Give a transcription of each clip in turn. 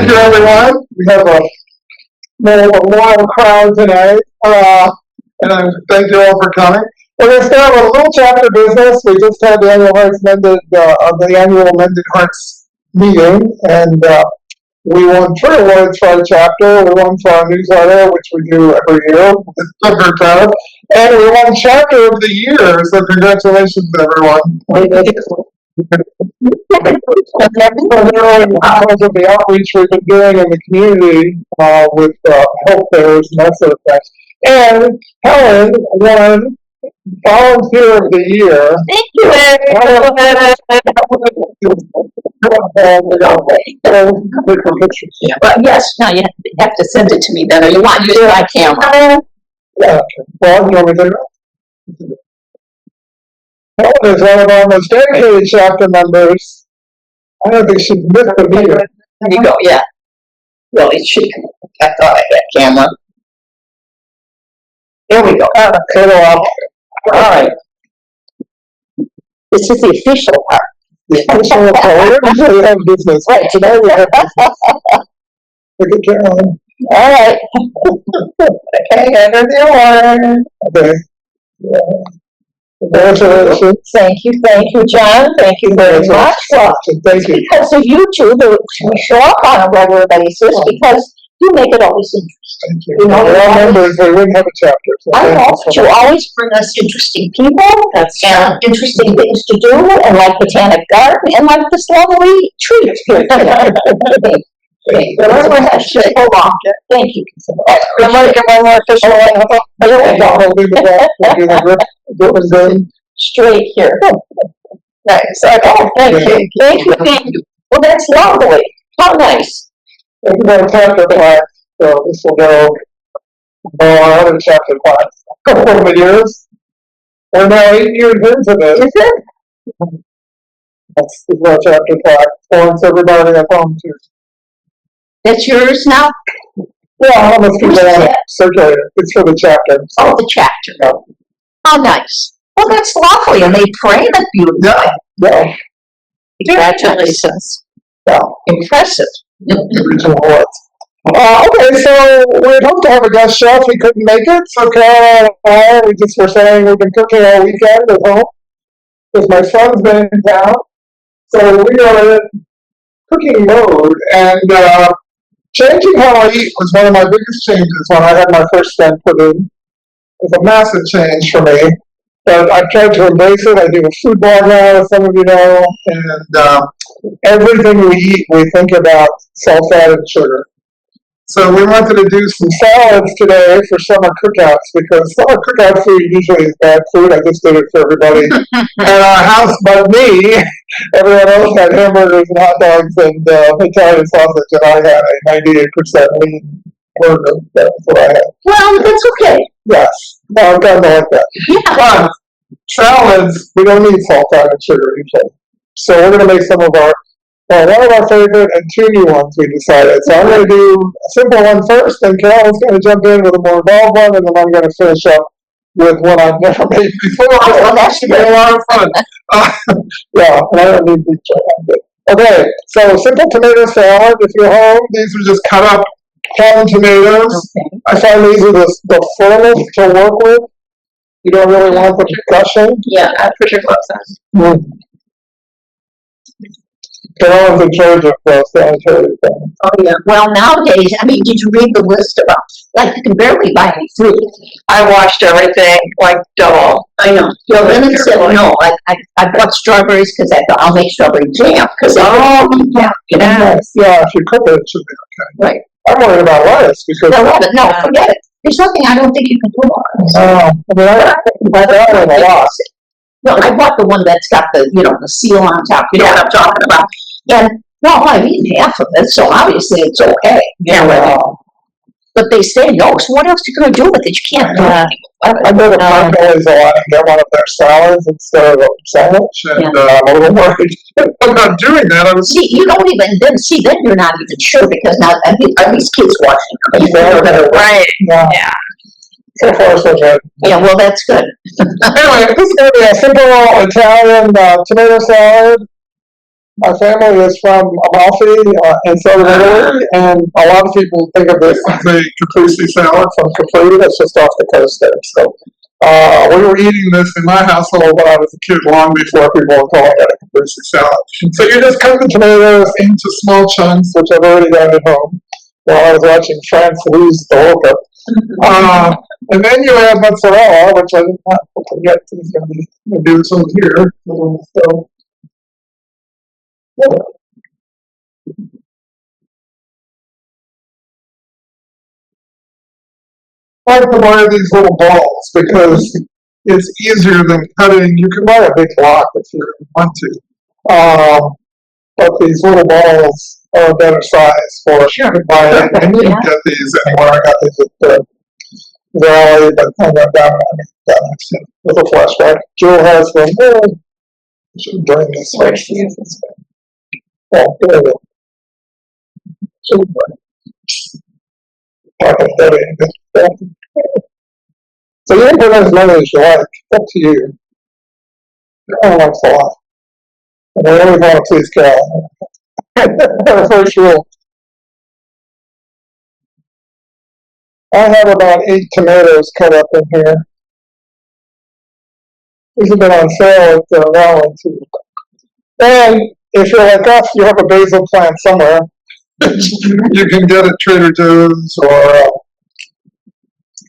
Thank you, everyone. We have a loyal crowd tonight, and thank you all for coming. We're going to start with a little chapter business. We just had the annual Mended Hearts meeting, and we won 3 awards for our chapter. We won for our newsletter, which we do every year with Booker Club, and we won Chapter of the Year. So congratulations, everyone. Because of the outreach we've been doing in the community with health fairs and that sort of thing. And Helen won Volunteer of the Year. Thank you, Well, yes, now you have to send it to me then, or you want to use my camera. Yeah, okay. Well, you want me to do it? Helen is one of our most dedicated chapter members. I don't think she's missed a meeting. There you go, yeah. Well, it should. I thought I had camera. There we go. All right. This is the official part. The official part. We have business. Right, today we have business. Look at Carolyn. All right. Okay, everyone. Okay. Yeah. Congratulations. Thank you, John. Thank you very much. Well, thank you. Because of you two, we show up on a regular basis because you make it always interesting. Thank you. We're all members, we wouldn't have a chapter. So I know, but you always bring us interesting people and interesting things to do, and like Botanic Garden, and like this lovely tree here today. Thank you. Thank you. I might get one more official one. Straight here. Nice. Okay. Thank you. Well, that's lovely. How nice. We're going to chapter class, so this will go our other chapter class. A couple of years. We're now 8 years into this. Is it? This is our chapter class. Thanks everybody at home too. That's yours now? Yeah, how much people want to circulate it. It's for the chapter. So. Oh, the chapter. Yeah. How nice. Well, that's lovely, and they frame it beautifully. Yeah. Congratulations. Yeah. Impressive. Regional awards. Okay, so we'd hope to have a guest chef. We couldn't make it, so Carol and I, we just were saying we've been cooking all weekend at home because my son's been in town. So we are in cooking mode, and changing how I eat was one of my biggest changes when I had my first stent put in. It was a massive change for me, but I've tried to embrace it. I do a food blog now, as some of you know, and everything we eat, we think about salt, fat, and sugar. So we wanted to do some salads today for summer cookouts, because summer cookout food usually is bad food. I just did it for everybody at our house but me. Everyone else had hamburgers and hot dogs and Italian sausage, and I had a 98% lean burger. That's what I had. Well, that's okay. Yes. No, I'm kind of like that. Yeah. But salads, we don't need salt, fat, and sugar usually. So we're going to make some of our, one of our favorite and 2 new ones we decided. So I'm going to do a simple one first, and Carol's going to jump in with a more involved one, and then I'm going to finish up with one I've never made before. Oh, that's a lot of fun. Yeah, and I don't need beef. Okay, so simple tomato salad. If you're home, these are just cut up canned tomatoes. Okay. I find these are the fullest to work with. You don't really want them gushing. Yeah, I put your gloves on. Carolyn's in charge of sanitary things. Oh, yeah. Well, nowadays, I mean, did you read the list about, like, you can barely buy any fruit. I washed everything, like, double. I know. Well, then it said, no, I bought strawberries because I'll make strawberry jam. Because yeah. Yeah, if you cook it, it should be okay. Right. I'm worried about lettuce because... No, forget it. There's something I don't think you can do on it. I mean, I buy that a lot. No, I bought the one that's got the, the seal on top. You know what I'm talking about. And, well, I've eaten half of it, so obviously it's okay. Yeah. But they say no, so what else are you going to do with it? You can't do it. I go to Marco's a lot and get one of their salads instead of a sandwich, and I'm a little worried about doing that. See, you don't even, then you're not even sure, because now are these kids watching? Right. Yeah. So far, so good. Yeah, well, that's good. Anyway, this is going to be a simple Italian tomato salad. My family is from Amalfi in southern Italy, and a lot of people think of this as a caprese salad from Capri. That's just off the coast there. So we were eating this in my household when I was a kid, long before people were calling it a caprese salad. So you just cut the tomatoes into small chunks, which I've already done at home while I was watching France lose the World Cup. And then you add mozzarella, which I did not forget. He's going to do this over here. So, yeah. I like to buy these little balls because it's easier than cutting. You can buy a big block if you want to. But these little balls are a better size for it. You can buy it, and you can get these anywhere. I got these at the Valley, but I got down with a flashback. Jill has them. I should bring this. Oh, there we go. So you can put as many as you like. It's up to you. I like a lot. And I always want to please Carol. First rule. I have about 8 tomatoes cut up in here. These have been on sale at Raleigh too. And if you're like us, you have a basil plant somewhere. You can get at Trader Joe's or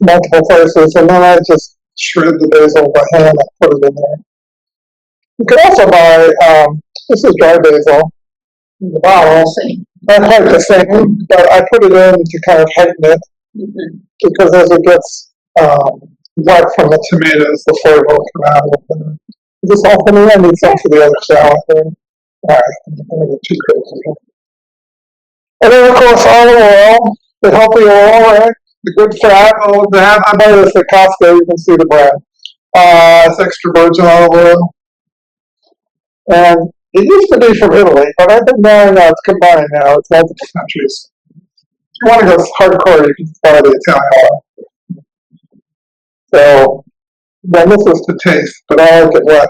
multiple places, and then I just shred the basil by hand and put it in there. You can also buy, this is dry basil, in the bottle. Not quite the same, but I put it in to kind of heighten it, because as it gets wet from the tomatoes, the flavor will come out a little bit. Is this all for me? I need some for the other salad. Alright, I'm going to get too crazy. And then, of course, olive oil, the healthy oil, right? The good fat, all of that. I buy this at Costco, you can see the brand. It's extra virgin olive oil. And it used to be from Italy, but I think now it's combined now. It's multiple countries. If you want to go hardcore, you can buy the Italian oil. So, then this is to taste, but I like it wet.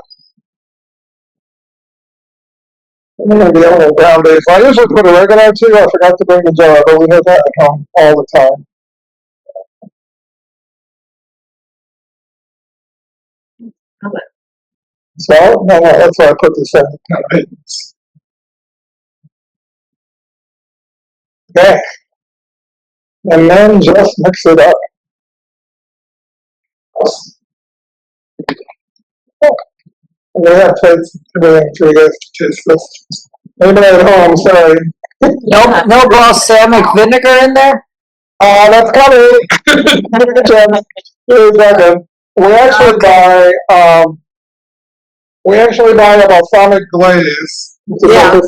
I'm going to be a little brown basil. I usually put oregano too. I forgot to bring the jar, but we have that at home all the time. So, no, that's why I put this in. Okay. And then just mix it up. And we have plates and everything for you guys to taste this. Anybody at home, sorry. No balsamic vinegar in there? That's coming. We actually buy a balsamic glaze. Yeah.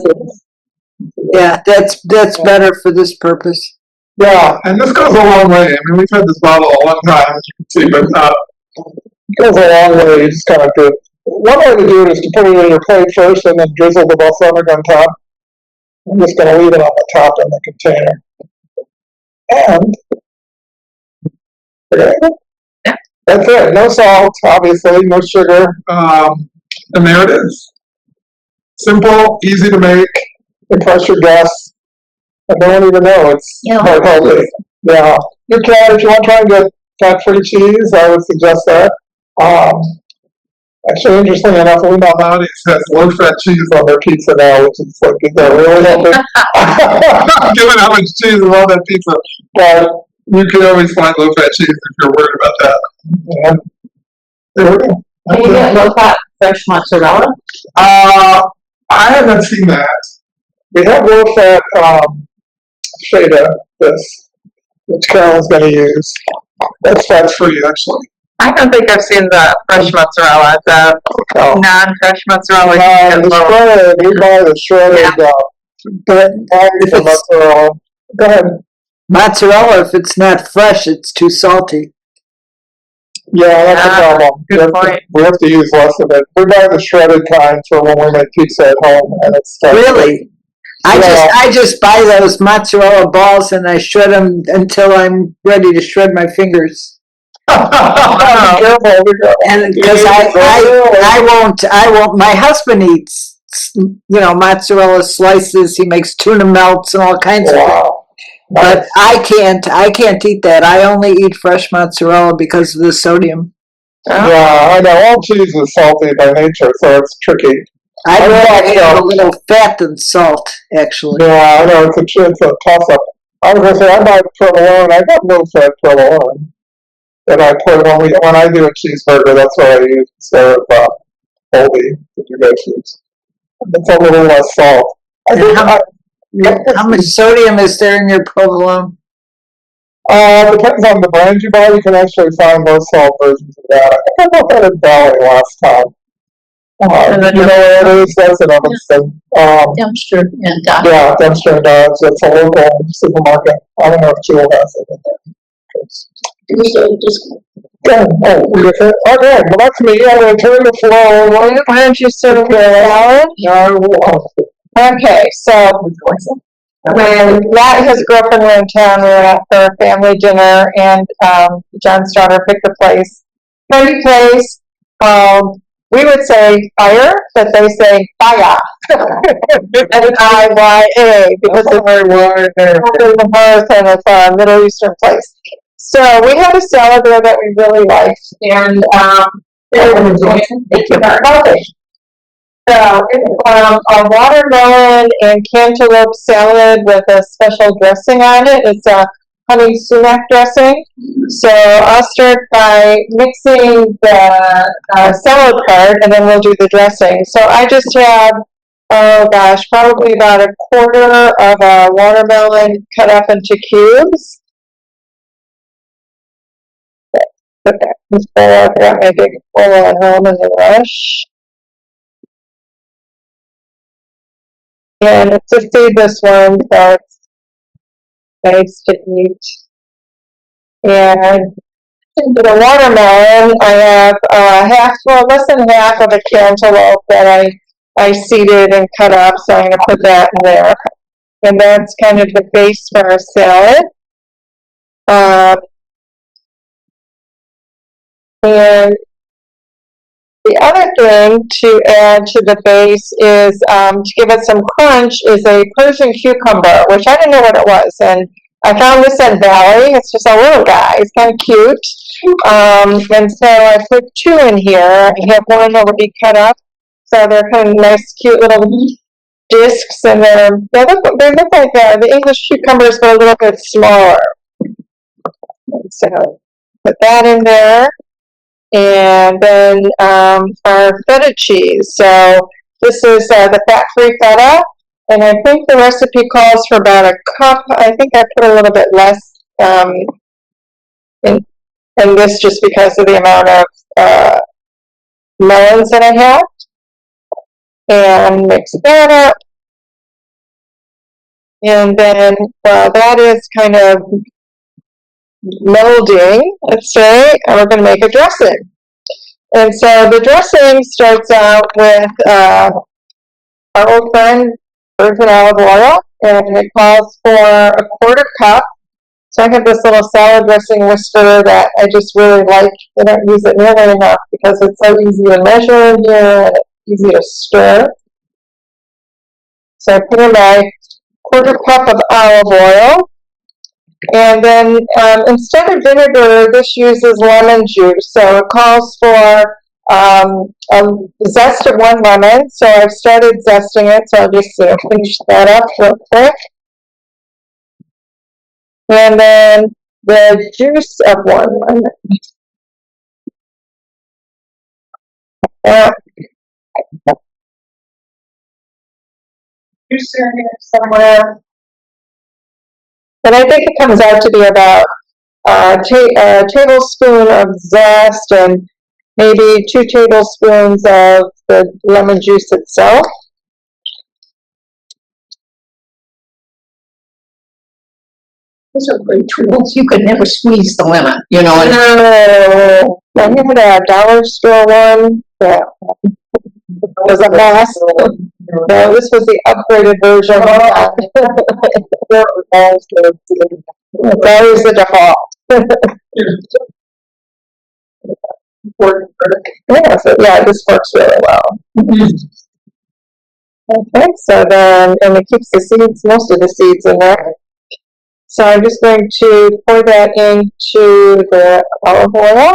Yeah, that's better for this purpose. Yeah, and this goes a long way. I mean, we've had this bottle a long time, as you can see, but it goes a long way. You just kind of do it. One way to do it is to put it in your plate first and then drizzle the balsamic on top. I'm just going to leave it on the top in the container. And that's it. No salt, obviously, no sugar. And there it is. Simple, easy to make, impress your guests. I don't even know it's quite healthy. Yeah. You can, if you want to try and get fat-free cheese, I would suggest that. Actually, interestingly enough, we know nowadays has low-fat cheese on their pizza now, which is like, is that really healthy? Given how much cheese is on that pizza. But you can always find low-fat cheese if you're worried about that. Yeah. There we go. Can you get low-fat fresh mozzarella? I haven't seen that. We have low-fat feta, which Carol's going to use. That's fat-free, actually. I don't think I've seen the fresh mozzarella, the non-fresh mozzarella. We buy the shredded mozzarella. Go ahead. Mozzarella, if it's not fresh, it's too salty. Yeah, that's a problem. We have to use less of it. We buy the shredded kind for when we make pizza at home, and it's really. I just buy those mozzarella balls and I shred them until I'm ready to shred my fingers. Careful, and because I won't. My husband eats mozzarella slices. He makes tuna melts and all kinds of things. Wow. But I can't eat that. I only eat fresh mozzarella because of the sodium. Yeah, I know. All cheese is salty by nature, so it's tricky. I'd rather have a little fat than salt, actually. Yeah, I know. It's a toss-up. I was going to say, I buy provolone. I got low-fat provolone. And I put, when I do a cheeseburger, that's what I use instead of Colby that you guys use. It's a little less salt. How much sodium is there in your provolone? Depends on the brand you buy. You can actually find low salt versions of that. I think I bought that at Valley last time. You know where it is? That's in Evanston. Dempster and Dodge. Yeah, Dempster and Dodge. That's a local supermarket. I don't know if Jewel has it in there. Okay. Okay, well, that's me. I'm going to turn the floor over. Why don't you serve the salad? Okay, so when Matt has grew up in Lintown, we were at for a family dinner, and John's daughter picked a place, trendy place called, we would say fire, but they say fire. F-I-Y-A, because it's and it's a Middle Eastern place. So we had a salad there that we really liked, and thank you very much. So it's a watermelon and cantaloupe salad with a special dressing on it. It's a honey sumac dressing. So I'll start by mixing the salad part, and then we'll do the dressing. So I just have, probably about a quarter of a watermelon cut up into cubes. Okay, I got my big bowl at home in the rush. And it's a seedless one, so it's nice to eat. And into the watermelon, I have less than half of a cantaloupe that I seeded and cut up, so I'm going to put that in there. And that's kind of the base for our salad. And the other thing to add to the base is, to give it some crunch, is a Persian cucumber, which I didn't know what it was. And I found this at Valley. It's just a little guy. It's kind of cute. And so I put two in here. I have one already cut up. So they're kind of nice, cute little discs. And they look like the English cucumbers, but a little bit smaller. And so put that in there. And then our feta cheese. So this is the fat-free feta, and I think the recipe calls for about a cup. I think I put a little bit less in this just because of the amount of melons that I have. And mix that up. And then while that is kind of molding, let's say, and we're going to make a dressing. And so the dressing starts out with our old friend virgin olive oil, and it calls for a quarter cup. So I have this little salad dressing whisker that I just really like. I don't use it nearly enough because it's so easy to measure in here and easy to stir. So I put in my quarter cup of olive oil. And then instead of vinegar, this uses lemon juice. So it calls for a zest of one lemon. So I've started zesting it. So I'll just finish that up real quick. And then the juice of one lemon. Juice in here somewhere. And I think it comes out to be about a tablespoon of zest and maybe 2 tablespoons of the lemon juice itself. Those are great tools. You could never squeeze the lemon, you know. No, I had a dollar store one that was a mess. No, this was the upgraded version. That is the default. Yeah, so, yeah, this works really well. Okay, so then, and it keeps the seeds, most of the seeds in there. So I'm just going to pour that into the olive oil.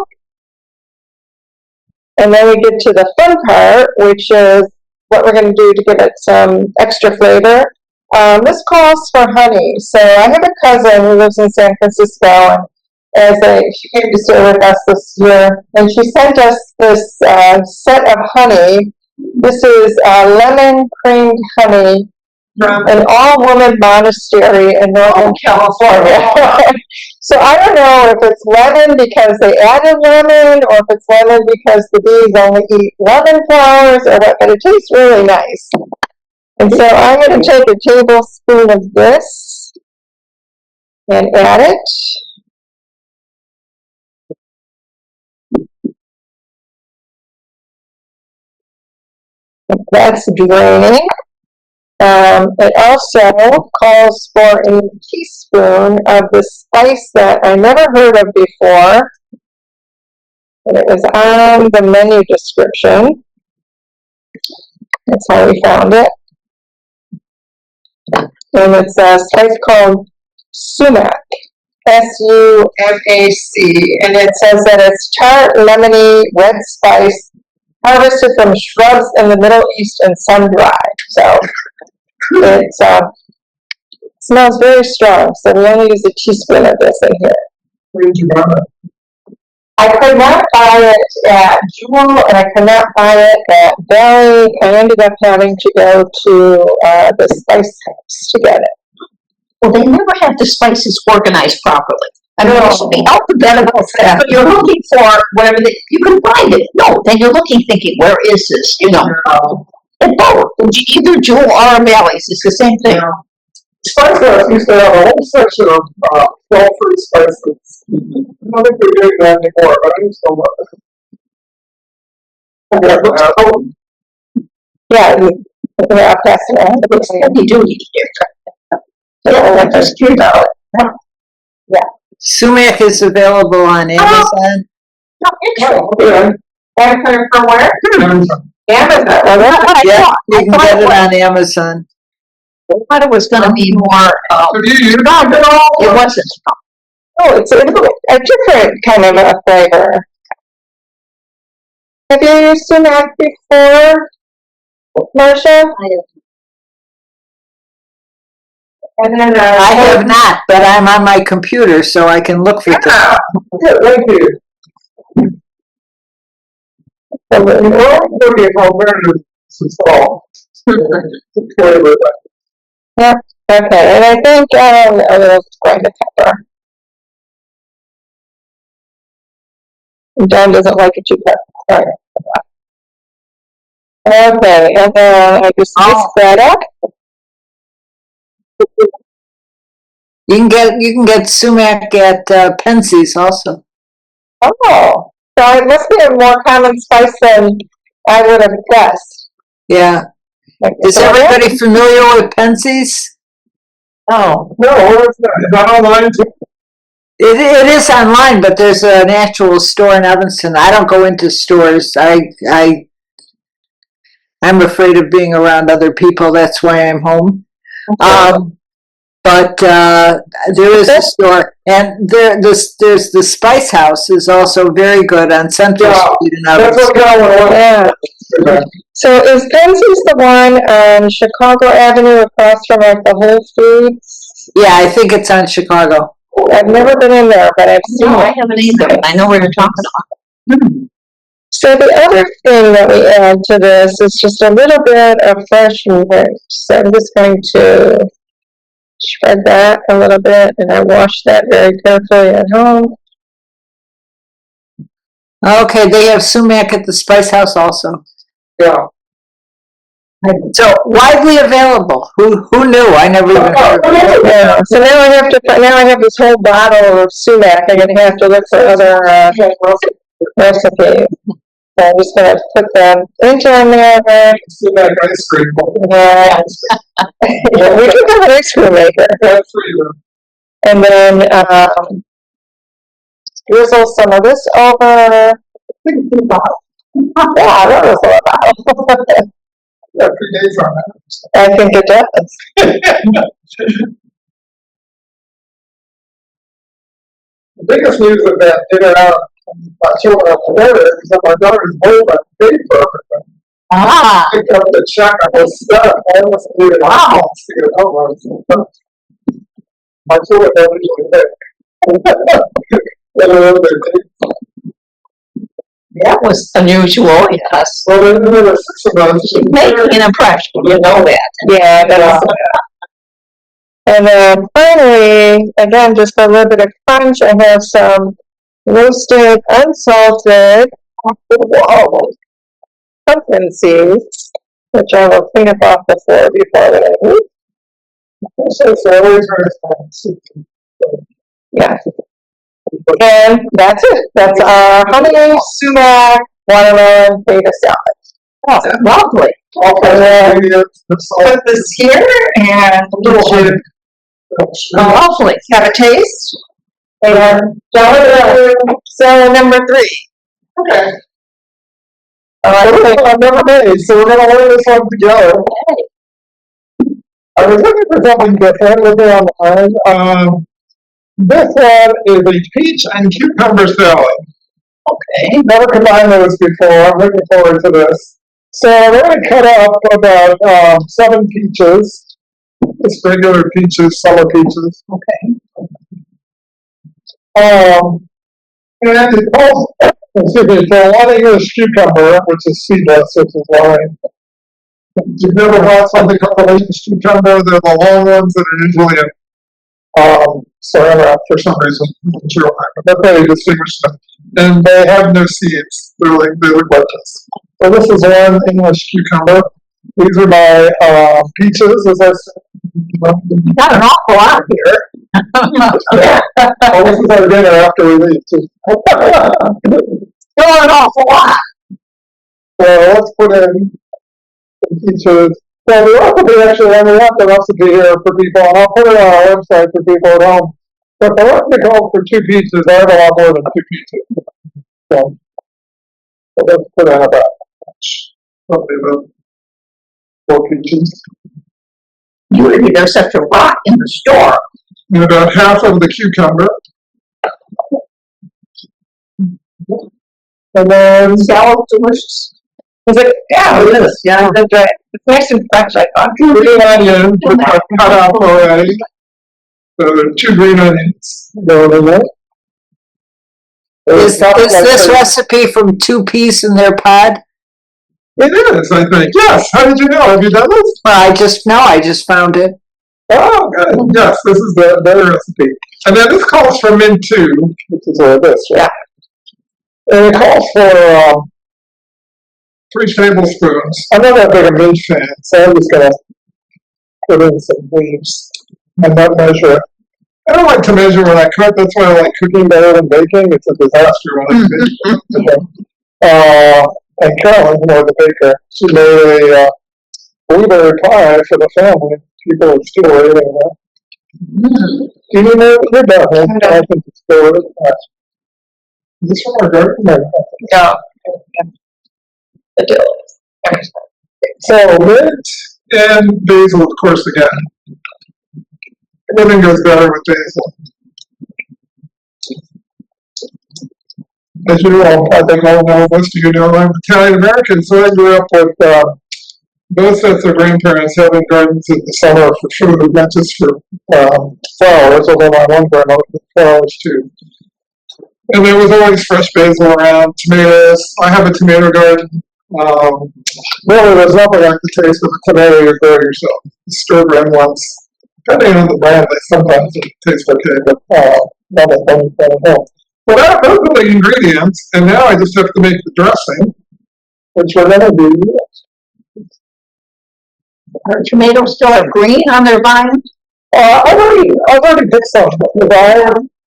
And then we get to the fun part, which is what we're going to do to give it some extra flavor. This calls for honey. So I have a cousin who lives in San Francisco, and she came to stay with us this year, and she sent us this set of honey. This is lemon creamed honey from an all-woman monastery in Northern California. So I don't know if it's lemon because they added lemon, or if it's lemon because the bees only eat lemon flowers, or what, but it tastes really nice. And so I'm going to take a tablespoon of this and add it. That's draining. It also calls for a teaspoon of the spice that I never heard of before. And it was on the menu description. That's how we found it. And it's a spice called sumac. S-U-M-A-C. And it says that it's tart, lemony, red spice, harvested from shrubs in the Middle East and sun-dried. So it smells very strong. So we only use a teaspoon of this in here. Where did you buy it? I could not buy it at Jewel, and I could not buy it at Valley. I ended up having to go to the spice house to get it. Well, they never have the spices organized properly. I mean, it should be alphabetical, but you're looking for whatever you can find it. No, then you're looking, thinking, where is this? You know, and both, either Jewel or Valley's, it's the same thing. Spice House used to have a whole section of 12 fruit spices. I don't think they're doing that anymore, but I used to love it. Yeah, I'll pass it on. It looks heavy duty here. Yeah, I'm just curious about it. Yeah. Sumac is available on Amazon. No, Oh, okay. Amazon for where? Amazon. Amazon. Yeah, you can get it on Amazon. I thought it was going to be more. Have you used it at all? It wasn't. Oh, it's a different kind of a flavor. Have you used sumac before, Marcia? And then I have not, but I'm on my computer, so I can look for things. Yeah, thank you. Well, there'll be an alternative install. Flavor. Yeah, okay, and I think a little grind of pepper. John doesn't like it too pepper. Okay, and then I just whisk that up. You can get sumac at Pensie's also. Oh, so it must be a more common spice than I would have guessed. Yeah. Like, Is everybody familiar with Pensie's? Oh, No, it's not. Is that online too? It is online, but there's an actual store in Evanston. I don't go into stores. I'm afraid of being around other people. That's why I'm home. But there is a store, and there's the Spice House is also very good on Central Street in That's Evanston. what I want. yeah. So is Pensie's the one on Chicago Avenue across from like the Whole Foods? Yeah, I think it's on Chicago. I've never been in there, but I've seen No, it. I haven't either. I know where you're talking about. So the other thing that we add to this is just a little bit of fresh mint. So I'm just going to shred that a little bit, and I wash that very carefully at home. Okay, they have sumac at the Spice House also. Yeah. So widely available. Who knew? I never even heard of it. Yeah. So now I have this whole bottle of sumac. I'm gonna have to look for other recipes. So I'm just gonna put them into there. Sumac ice cream. Yeah. Yeah, we do have an ice cream maker. That's for you. And then drizzle some of this over. Yeah, that was a lot. got 3 days on that. I think it does. The biggest news of that dinner out, my children up there is that my daughter's boyfriend paid for everything. Ah, Picked up the check, I was stuck. I almost needed a house to get home. My children don't usually pay. that was unusual, yes. Well, there were 6 of us. Making an impression, you know that. Yeah, that's. And then finally, again, just for a little bit of crunch, I have some roasted, unsalted, pumpkin seeds, which I will clean up off the floor before I eat. So it's always very expensive. Yeah. And that's it. That's our honey sumac watermelon potato salad. Oh, lovely. All kinds of ingredients, the salt. Put this here and a little bit. Lovely. Have a taste? And salad number 3. Okay. All So this right. one I've never made, so we're gonna learn this one together. I was looking for something different, looking online. This one is a peach and cucumber salad. Okay. Never combined those before. I'm looking forward to this. So we're gonna cut up about 7 peaches. Just regular peaches, summer peaches. Okay. And it calls, excuse me, for 1 English cucumber, which is seedless, which is why you've never bought something called an English cucumber. They're the long ones that are usually in ceramic for some reason. That's how you distinguish them. And they have no seeds. They look like this. So this is 1 English cucumber. These are my peaches, as I said. You got an awful lot here. Well, this is our dinner after we leave, too. You're an awful lot. So let's put in some peaches. Well, the recipe actually, I have the recipe here for people, and I'll put it on our website for people at home. But the recipe calls for 2 peaches. I have a lot more than 2 peaches. So let's put in about probably about 4 peaches. There's such a rock in the store. And about half of the cucumber. And then Salad delicious. Is it? Yeah, it is. Yeah. That's right. It's nice and fresh, I thought. green onions, which I've cut off already. So there are 2 green onions going in there. Is this recipe from 2 Peas in Their Pod? It is, I think. Yes. How did you know? Have you done this? Well, I just found it. Oh, good. Yes, this is their recipe. And then this calls for mint too, which is where this, right? Yeah. And it calls for 3 tablespoons. I'm not that big a mint fan, so I'm just gonna put in some leaves and not measure it. I don't like to measure when I cook. That's why I like cooking better than baking. It's a disaster when I bake. And Carolyn's more the baker. She made a blueberry pie for the family. People are still eating that. Do you know you're done? I can just go with it. Is this from our garden? No. So mint and basil, of course, again. Everything goes better with basil. As you know, I think all know, most of you know, I'm Italian American, so I grew up with both sets of grandparents having gardens in the summer for food, not just for flowers, although my one grandma with flowers too. And there was always fresh basil around, tomatoes. I have a tomato garden. Really, there's nothing like the taste of a tomato you grow yourself. Store-brand ones. Depending on the brand, sometimes it tastes okay, but not as much as at home. Well, those are the ingredients, and now I just have to make the dressing, which we're going to do. Are tomatoes still have green on their vines? I've already picked some.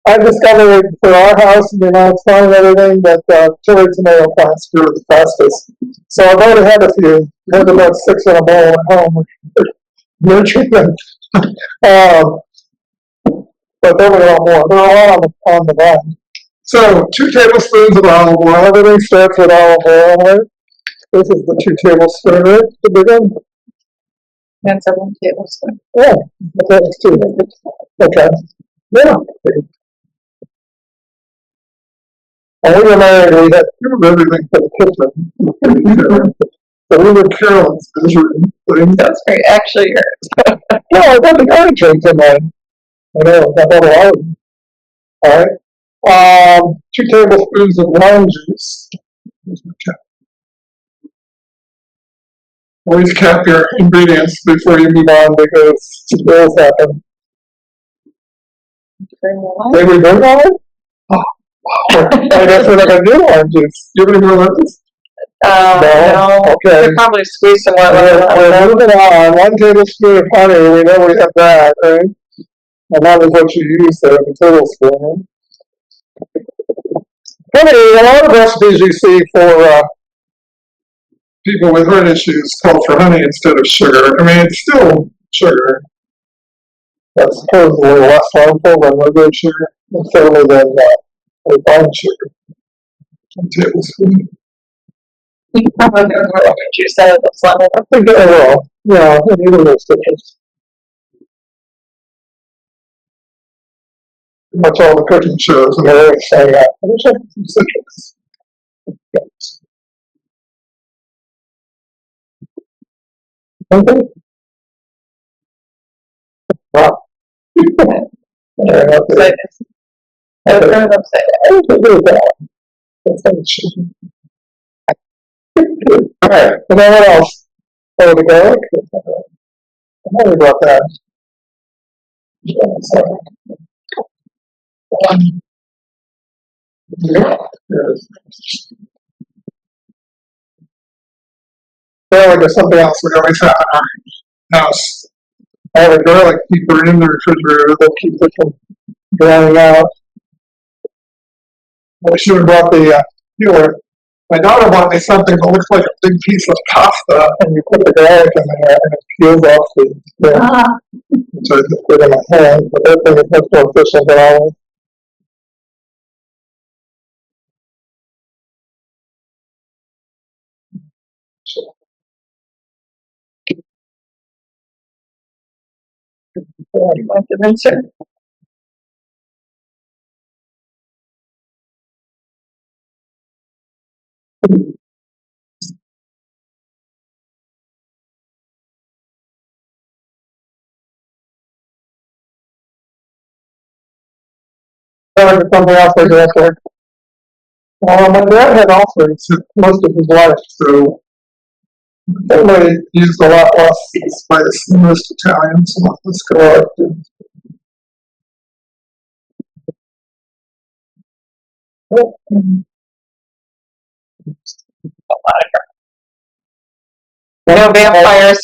I discovered for our house in the United States and everything that cherry tomato plants grew the fastest. So I've already had a few. I had about 6 in a bowl at home. Nurturing them. But there were a lot more. There were a lot on the vine. So 2 tablespoons of olive oil. Everything starts with olive oil. Right? This is the 2 tablespoon, right? The big one? That's a 1 tablespoon. Yeah, okay, that's 2. Okay. Yeah. When we were married, we had everything for the kitchen. So we were Carolyn's measuring things. That's great. Actually, yours. No, I got the artichokes in mine. I know, I bought a lot of them. All right. 2 tablespoons of lime juice. Always cap your ingredients before you move on because spills happen. Did we drink all of it? Oh, wow. I guess we're not going to do lime juice. Do you have any more lemons? No. Okay. Could probably squeeze some more We're lemon. moving on. 1 tablespoon of honey. We know we have that, right? And that is what you use there, the tablespoon. Honey, a lot of recipes you see for people with heart issues call for honey instead of sugar. I mean, it's still sugar. That's supposedly a little less harmful than regular sugar, and certainly than refined sugar. 1 tablespoon. You can probably get more lemon juice out of the lemon. I think I will. Yeah, I need a little citrus. Pretty much all the cooking shows, and they always say that. I wish I had some citrus. Okay. Wow. Upside down. All right, and then what else? Oh, the garlic? I'm happy about that. Garlic is something else we always have in our house. I have a garlic keeper in the refrigerator that keeps it from drying out. I should have brought the peeler. My daughter bought me something that looks like a big piece of pasta, and you put the garlic in there, and it peels off the skin. So I just put it in my hand, but that thing is much more efficient than ours. You want the rinser? Something else I do after. My dad had ulcers most of his life, so they used a lot less spice than most Italians. Let's go up to. No vampires.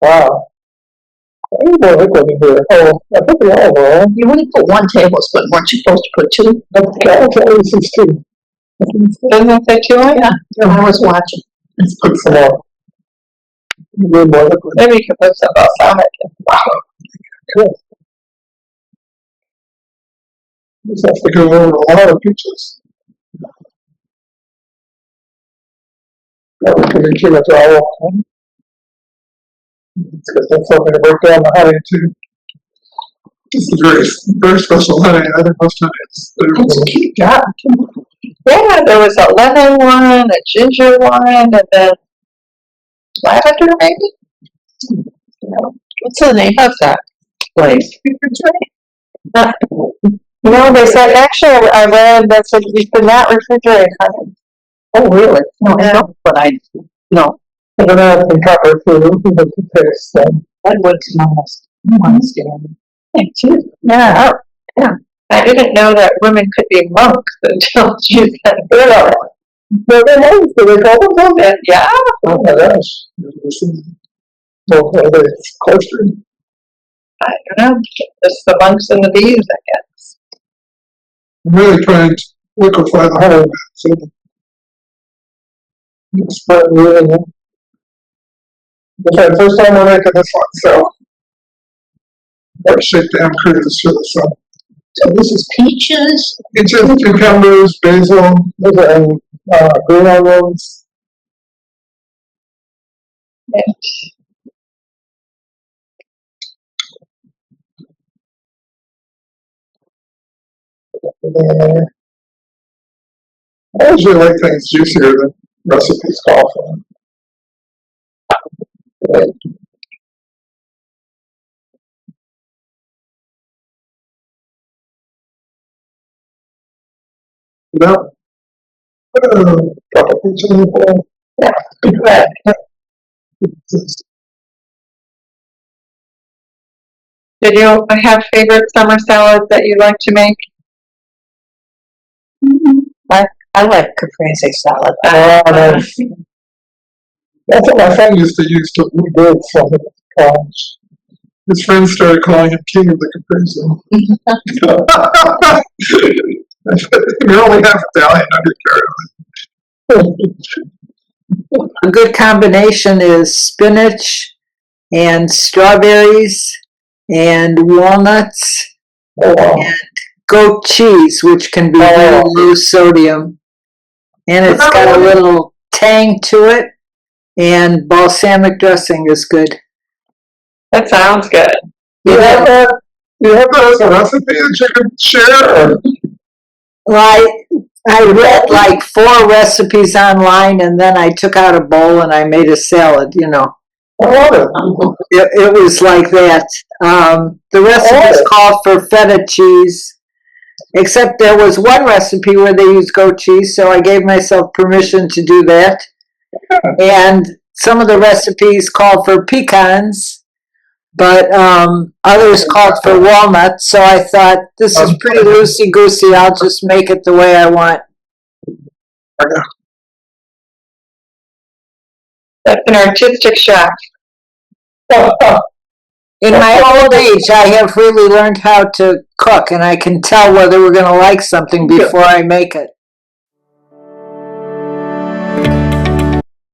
Wow. I need more liquid in here. Oh, I put the olive oil. You only put 1 tablespoon, weren't you supposed to put 2? Okay, this is 2. Doesn't it say 2 on it? Yeah, I was watching. Let's put some more. You need more liquid. Maybe you could put some balsamic in. Wow. Cool. This has to go over a lot of peaches. That was going to be too much oil. It's got something to break down the honey too. This is very, very special honey. I think most honey is. Yeah. Yeah, there was a lemon one, a ginger one, and then lavender maybe? What's the name of that place? No, they said, actually, I read that said you could not refrigerate honey. Oh, really? No, I don't, but I, no. I don't know if the copper food the taste. That works almost. Thank you. Yeah. Yeah. I didn't know that women could be monks until you said it. They're monks, do they call them that? Yeah. Oh my gosh. Well, are they cloistered? I don't know. Just the monks and the bees, I guess. I'm really trying to liquefy the honey so it's spread really well. Okay, first time we're making this one, so let's shake damn cruise for this one. So this is peaches. Peaches, cucumbers, basil, and green onions. And I usually like things juicier than recipes call for. You know, couple peach in there. Yeah, good. Did you have favorite summer salads that you like to make? I like caprese salad. That's what my friend used to use to rebuild from it at college. His friends started calling him king of the caprese. You're only half Italian, A good combination is spinach and strawberries and walnuts and goat cheese, which can be very low sodium. And it's got a little tang to it, and balsamic dressing is good. That sounds good. You have that? You have that as a recipe that you can share? Or? Well, I read like 4 recipes online, and then I took out a bowl and I made a salad, you know. I love it. It was like that. The recipes call for feta cheese, except there was one recipe where they used goat cheese, so I gave myself permission to do that. And some of the recipes called for pecans, but others called for walnuts, so I thought, this is pretty loosey-goosey, I'll just make it the way I want. That's an artistic chef. In my old age, I have really learned how to cook, and I can tell whether we're going to like something before I make it.